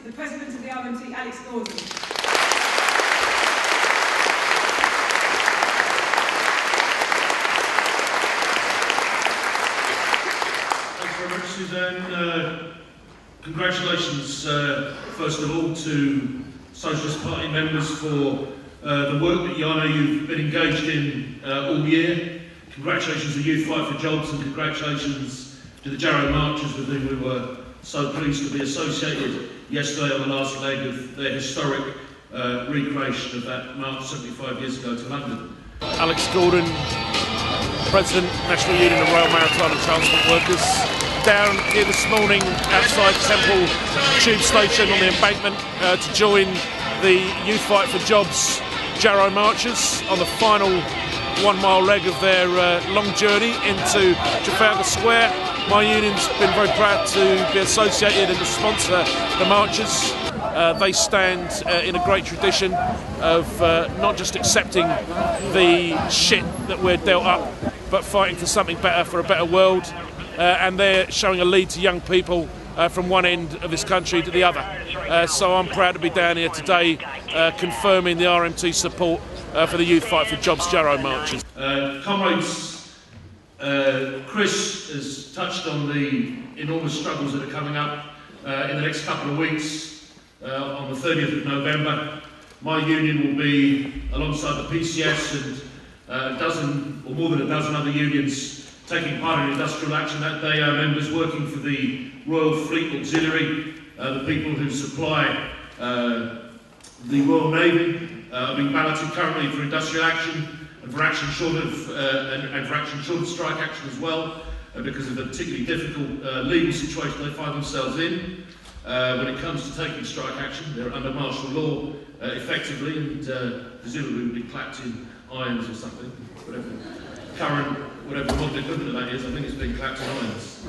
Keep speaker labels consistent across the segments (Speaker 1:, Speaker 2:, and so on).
Speaker 1: the President of the RMT, Alex Gordon.
Speaker 2: Thanks very much, Suzanne. Congratulations, first of all, to Socialist Party members for the work that you've been engaged in all year. Congratulations to Youth Fight for Jobs, and congratulations to the Jarrow Marchers, with whom we were so pleased to be associated yesterday on the last leg of their historic recreation of that march 75 years ago to London.
Speaker 3: Alex Gordon, President, National Union of Rail, Maritime and Transport Workers, down here this morning outside Temple Tube Station on the embankment to join the Youth Fight for Jobs Jarrow Marchers on the final 1 mile leg of their long journey into Trafalgar Square. My union's been very proud to be associated and to sponsor the marches. They stand in a great tradition of not just accepting the shit that we're dealt up, but fighting for something better, for a better world. And they're showing a lead to young people from one end of this country to the other. So I'm proud to be down here today confirming the RMT support for the Youth Fight for Jobs Jarrow Marches.
Speaker 2: Comrades, Chris has touched on the enormous struggles that are coming up in the next couple of weeks. On the 30th of November, my union will be alongside the PCS and a dozen or more than a dozen other unions taking part in industrial action that day. Our members working for the Royal Fleet Auxiliary, the people who supply the Royal Navy, are being balloted currently for industrial action and for action short of strike action as well, because of the particularly difficult legal situation they find themselves in. When it comes to taking strike action, they're under martial law effectively, and presumably will be clapped in irons or something. Whatever modern equivalent of that is, I think it's being clapped in irons.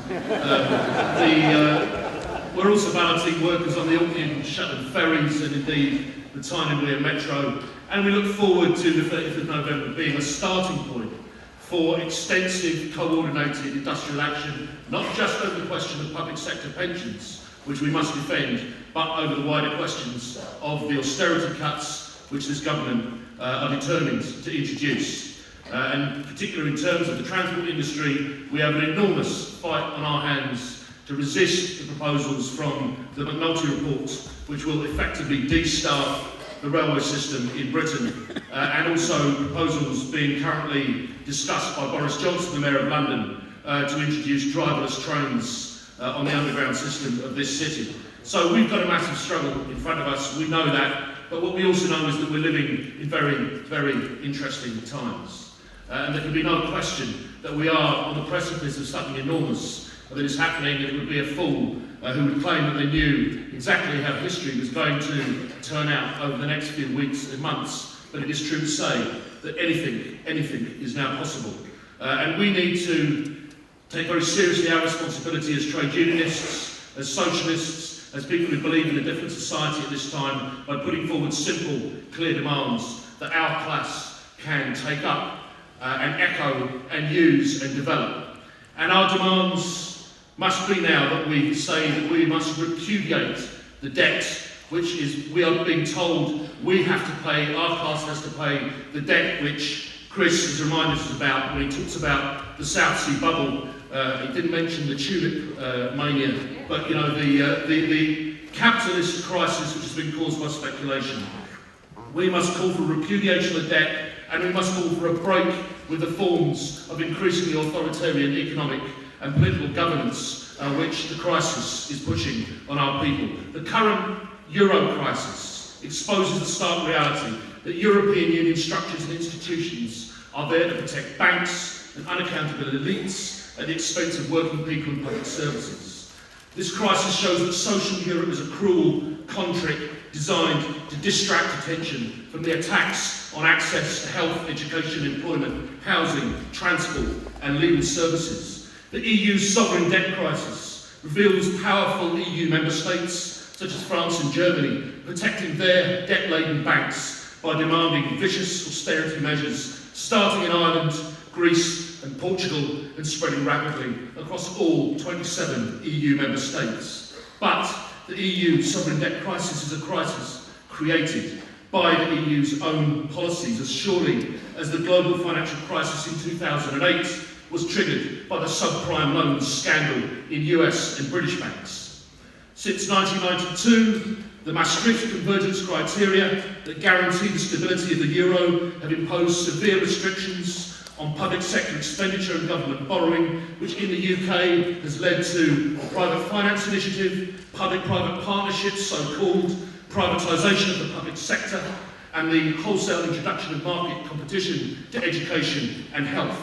Speaker 2: We're also balloting workers on the Orkney and Shetland ferries, and indeed the Tyneside Metro, and we look forward to the 30th of November being a starting point for extensive, coordinated industrial action, not just over the question of public sector pensions, which we must defend, but over the wider questions of the austerity cuts which this government are determined to introduce. And particularly in terms of the transport industry, we have an enormous fight on our hands to resist the proposals from the McNulty report, which will effectively de-staff the railway system in Britain, and also proposals being currently discussed by Boris Johnson, the Mayor of London, to introduce driverless trains on the underground system of this city. So we've got a massive struggle in front of us, we know that, but what we also know is that we're living in very, very interesting times. And there can be no question that we are on the precipice of something enormous that is happening, and it would be a fool who would claim that they knew exactly how history was going to turn out over the next few weeks and months. But it is true to say that anything is now possible. And we need to take very seriously our responsibility as trade unionists, as socialists, as people who believe in a different society at this time, by putting forward simple, clear demands that our class can take up and echo and use and develop. And our demands must be now that we say that we must repudiate the debt, which is, we are being told we have to pay, our class has to pay the debt which Chris has reminded us about when he talks about the South Sea bubble. He didn't mention the tulip mania, but you know, the capitalist crisis which has been caused by speculation. We must call for repudiation of debt, and we must call for a break with the forms of increasingly authoritarian economic and political governance which the crisis is pushing on our people. The current Euro crisis exposes the stark reality that European Union structures and institutions are there to protect banks and unaccountable elites at the expense of working people and public services. This crisis shows that social Europe is a cruel con trick designed to distract attention from the attacks on access to health, education, employment, housing, transport and legal services. The EU's sovereign debt crisis reveals powerful EU member states, such as France and Germany, protecting their debt-laden banks by demanding vicious austerity measures, starting in Ireland, Greece and Portugal, and spreading rapidly across all 27 EU member states. But the EU sovereign debt crisis is a crisis created by the EU's own policies, as surely as the global financial crisis in 2008 was triggered by the subprime loans scandal in US and British banks. Since 1992, the Maastricht convergence criteria that guarantee the stability of the euro have imposed severe restrictions on public sector expenditure and government borrowing, which in the UK has led to the private finance initiative, public-private partnerships, so-called privatisation of the public sector, and the wholesale introduction of market competition to education and health.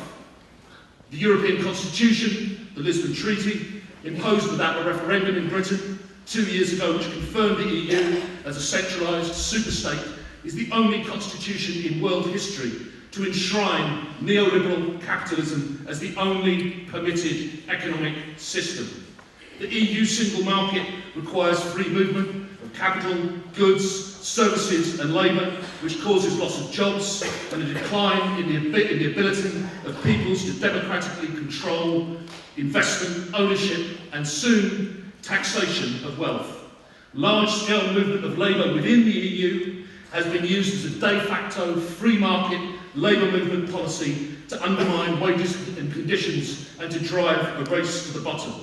Speaker 2: The European Constitution, the Lisbon Treaty, imposed without a referendum in Britain 2 years ago, which confirmed the EU as a centralised superstate, is the only constitution in world history to enshrine neoliberal capitalism as the only permitted economic system. The EU single market requires free movement of capital, goods, services and labour, which causes loss of jobs and a decline in the ability of peoples to democratically control investment, ownership and soon taxation of wealth. Large-scale movement of labour within the EU has been used as a de facto free market labour movement policy to undermine wages and conditions and to drive a race to the bottom.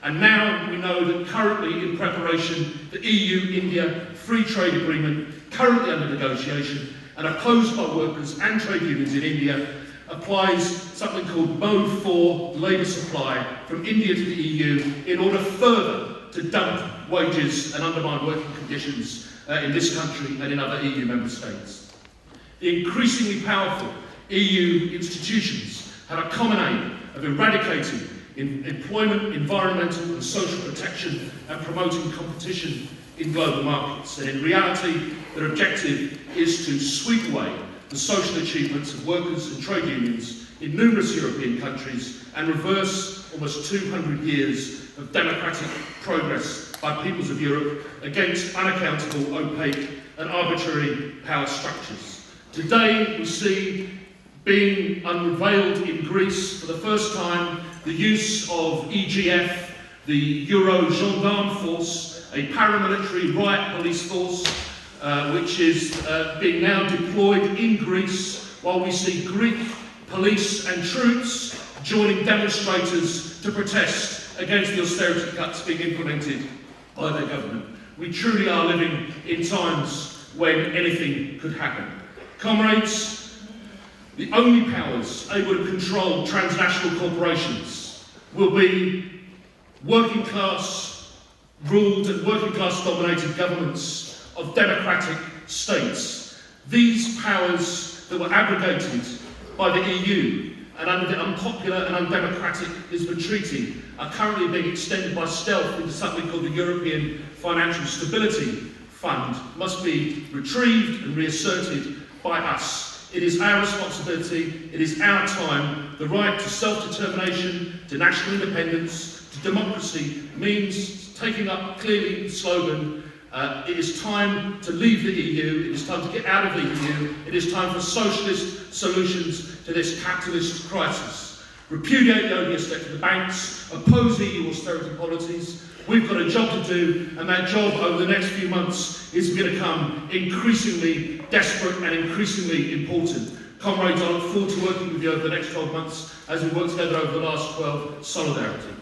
Speaker 2: And now we know that currently in preparation, the EU-India Free Trade Agreement, currently under negotiation and opposed by workers and trade unions in India, applies something called Mode 4 labour supply from India to the EU in order further to dump wages and undermine working conditions in this country and in other EU member states. The increasingly powerful EU institutions have a common aim of eradicating employment, environmental and social protection and promoting competition in global markets. And in reality, their objective is to sweep away the social achievements of workers and trade unions in numerous European countries and reverse almost 200 years of democratic progress by peoples of Europe against unaccountable, opaque and arbitrary power structures. Today we see being unveiled in Greece for the first time the use of EGF, the Euro Gendarme Force, a paramilitary riot police force which is being now deployed in Greece, while we see Greek police and troops joining demonstrators to protest against the austerity cuts being implemented by their government. We truly are living in times when anything could happen. Comrades, the only powers able to control transnational corporations will be working class ruled and working class dominated governments of democratic states. These powers that were abrogated by the EU and under the unpopular and undemocratic Lisbon Treaty are currently being extended by stealth into something called the European Financial Stability Fund, must be retrieved and reasserted by us. It is our responsibility, it is our time. The right to self-determination, to national independence, to democracy means taking up clearly the slogan, it is time to leave the EU, it is time to get out of the EU, it is time for socialist solutions to this capitalist crisis. Repudiate the odious debt to the banks, oppose EU austerity policies. We've got a job to do, and that job over the next few months is going to become increasingly desperate and increasingly important. Comrades, I look forward to working with you over the next 12 months as we work together over the last 12. Solidarity.